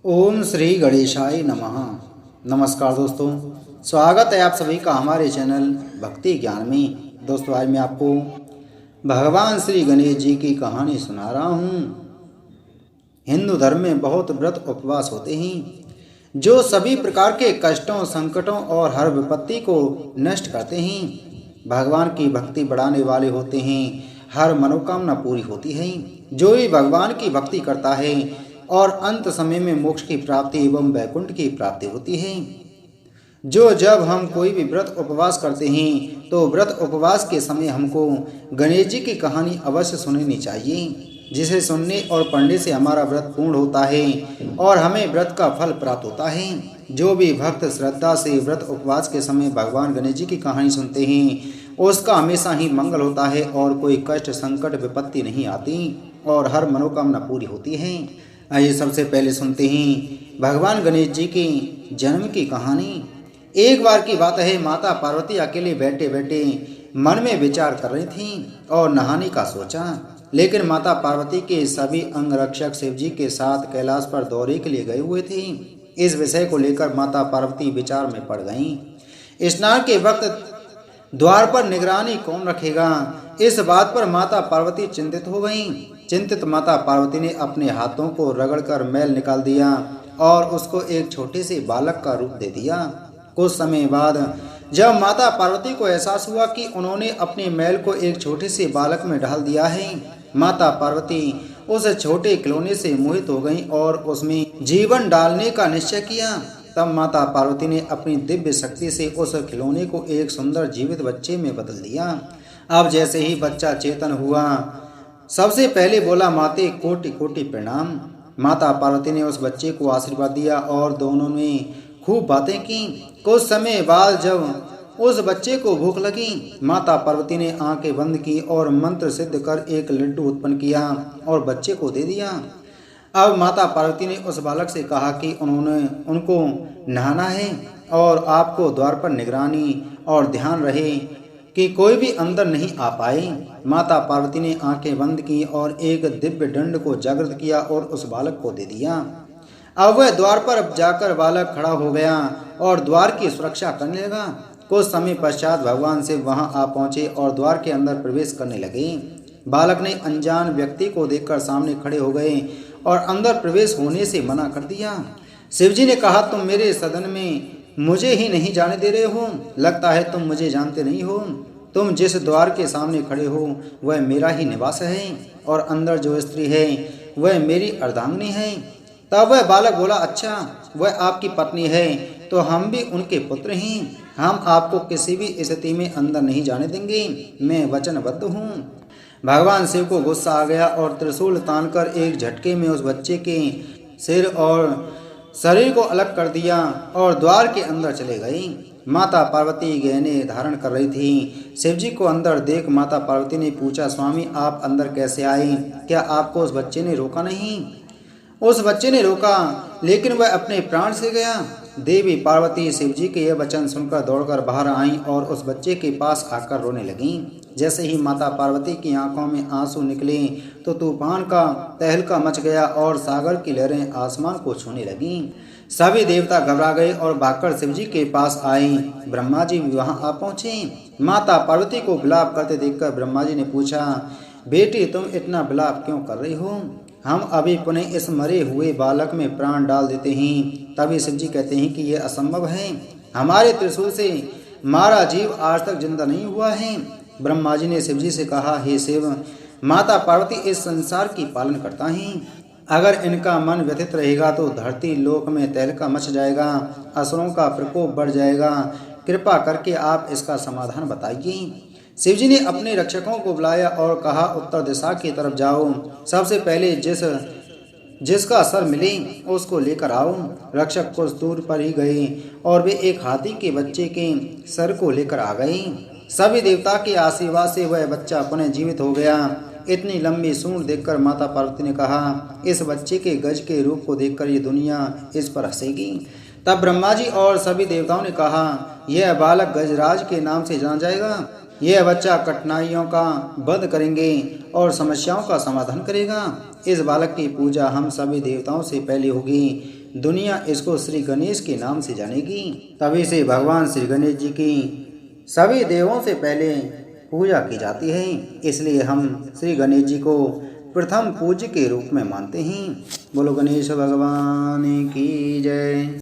ओम श्री गणेशाय नमः। नमस्कार दोस्तों, स्वागत है आप सभी का हमारे चैनल भक्ति ज्ञान में। दोस्तों, आज मैं आपको भगवान श्री गणेश जी की कहानी सुना रहा हूँ। हिंदू धर्म में बहुत व्रत उपवास होते हैं जो सभी प्रकार के कष्टों, संकटों और हर विपत्ति को नष्ट करते हैं। भगवान की भक्ति बढ़ाने वाले होते हैं, हर मनोकामना पूरी होती है। जो भी भगवान की भक्ति करता है और अंत समय में मोक्ष की प्राप्ति एवं वैकुंठ की प्राप्ति होती है। जब हम कोई भी व्रत उपवास करते हैं तो व्रत उपवास के समय हमको गणेश जी की कहानी अवश्य सुननी चाहिए, जिसे सुनने और पढ़ने से हमारा व्रत पूर्ण होता है और हमें व्रत का फल प्राप्त होता है। जो भी भक्त श्रद्धा से व्रत उपवास के समय भगवान गणेश जी की कहानी सुनते हैं उसका हमेशा ही मंगल होता है और कोई कष्ट, संकट, विपत्ति नहीं आती और हर मनोकामना पूरी होती है। आइए सबसे पहले सुनते हैं भगवान गणेश जी की जन्म की कहानी। एक बार की बात है, माता पार्वती अकेले बैठे बैठे मन में विचार कर रही थी और नहाने का सोचा, लेकिन माता पार्वती के सभी अंगरक्षक शिव जी के साथ कैलाश पर दौरे के लिए गए हुए थे। इस विषय को लेकर माता पार्वती विचार में पड़ गईं। स्नान के वक्त द्वार पर निगरानी कौन रखेगा, इस बात पर माता पार्वती चिंतित हो गईं। चिंतित माता पार्वती ने अपने हाथों को रगड़कर मैल निकाल दिया और उसको एक छोटे से बालक का रूप दे दिया। कुछ समय बाद जब माता पार्वती को एहसास हुआ कि उन्होंने अपने मैल को एक छोटे से बालक में डाल दिया है, माता पार्वती उस छोटे खिलौने से मोहित हो गईं और उसमें जीवन डालने का निश्चय किया। तब माता पार्वती ने अपनी दिव्य शक्ति से उस खिलौने को एक सुंदर जीवित बच्चे में बदल दिया। अब जैसे ही बच्चा चेतन हुआ, सबसे पहले बोला, माते कोटि कोटि प्रणाम। माता पार्वती ने उस बच्चे को आशीर्वाद दिया और दोनों ने खूब बातें की। कुछ समय बाद जब उस बच्चे को भूख लगी, माता पार्वती ने आंखें बंद की और मंत्र सिद्ध कर एक लड्डू उत्पन्न किया और बच्चे को दे दिया। अब माता पार्वती ने उस बालक से कहा कि उनको नहाना है और आपको द्वार पर निगरानी और ध्यान रहे कि कोई भी अंदर नहीं आ पाए। माता पार्वती ने आंखें बंद की और एक दिव्य दंड को जागृत किया और उस बालक को दे दिया। अब वह द्वार पर जाकर बालक खड़ा हो गया और द्वार की सुरक्षा करने लगा। कुछ समय पश्चात भगवान शिव वहां आ पहुंचे और द्वार के अंदर प्रवेश करने लगे। बालक ने अनजान व्यक्ति को देखकर सामने खड़े हो गए और अंदर प्रवेश होने से मना कर दिया। शिवजी ने कहा, तुम मेरे सदन में मुझे ही नहीं जाने दे रहे हो, लगता है तुम मुझे जानते नहीं हो। तुम जिस द्वार के सामने खड़े हो वह मेरा ही निवास है और अंदर जो स्त्री है वह मेरी अर्धांगिनी है। तब वह बालक बोला, अच्छा, वह आपकी पत्नी है तो हम भी उनके पुत्र हैं। हम आपको किसी भी स्थिति में अंदर नहीं जाने देंगे, मैं वचनबद्ध हूँ। भगवान शिव को गुस्सा आ गया और त्रिशूल तानकर एक झटके में उस बच्चे के सिर और शरीर को अलग कर दिया और द्वार के अंदर चले गई। माता पार्वती गहने धारण कर रही थी। शिवजी को अंदर देख माता पार्वती ने पूछा, स्वामी आप अंदर कैसे आए? क्या आपको उस बच्चे ने रोका नहीं? उस बच्चे ने रोका, लेकिन वह अपने प्राण से गया। देवी पार्वती शिवजी के यह वचन सुनकर दौड़कर बाहर आईं और उस बच्चे के पास आकर रोने लगीं। जैसे ही माता पार्वती की आंखों में आंसू निकले तो तूफान का तहलका मच गया और सागर की लहरें आसमान को छूने लगीं। सभी देवता घबरा गए और भागकर शिवजी के पास आए। ब्रह्मा जी भी वहां आ पहुंचे। माता पार्वती को विलाप करते देखकर ब्रह्मा जी ने पूछा, बेटी तुम इतना विलाप क्यों कर रही हो? हम अभी पुनः इस मरे हुए बालक में प्राण डाल देते हैं। तभी शिवजी कहते हैं कि यह असंभव है, हमारे त्रिशूल से मारा जीव आज तक जिंदा नहीं हुआ है। ब्रह्मा जी ने शिवजी से कहा, हे शिव, माता पार्वती इस संसार की पालन करता है, अगर इनका मन व्यथित रहेगा तो धरती लोक में तहलका मच जाएगा, असुरों का प्रकोप बढ़ जाएगा। कृपा करके आप इसका समाधान बताइए। शिवजी ने अपने रक्षकों को बुलाया और कहा, उत्तर दिशा की तरफ जाओ, सबसे पहले जिसका सर मिले उसको लेकर आओ। रक्षक कुछ दूर पर ही गए और वे एक हाथी के बच्चे के सर को लेकर आ गए। सभी देवता के आशीर्वाद से वह बच्चा पुनः जीवित हो गया। इतनी लंबी सूंड देखकर माता पार्वती ने कहा, इस बच्चे के गज के रूप को देखकर ये दुनिया इस पर हंसेगी। तब ब्रह्मा जी और सभी देवताओं ने कहा, यह बालक गजराज के नाम से जाना जाएगा। यह बच्चा कठिनाइयों का वध करेंगे और समस्याओं का समाधान करेगा। इस बालक की पूजा हम सभी देवताओं से पहले होगी। दुनिया इसको श्री गणेश के नाम से जानेगी। तभी से भगवान श्री गणेश जी की सभी देवों से पहले पूजा की जाती है। इसलिए हम श्री गणेश जी को प्रथम पूज्य के रूप में मानते हैं। बोलो गणेश भगवान की जय।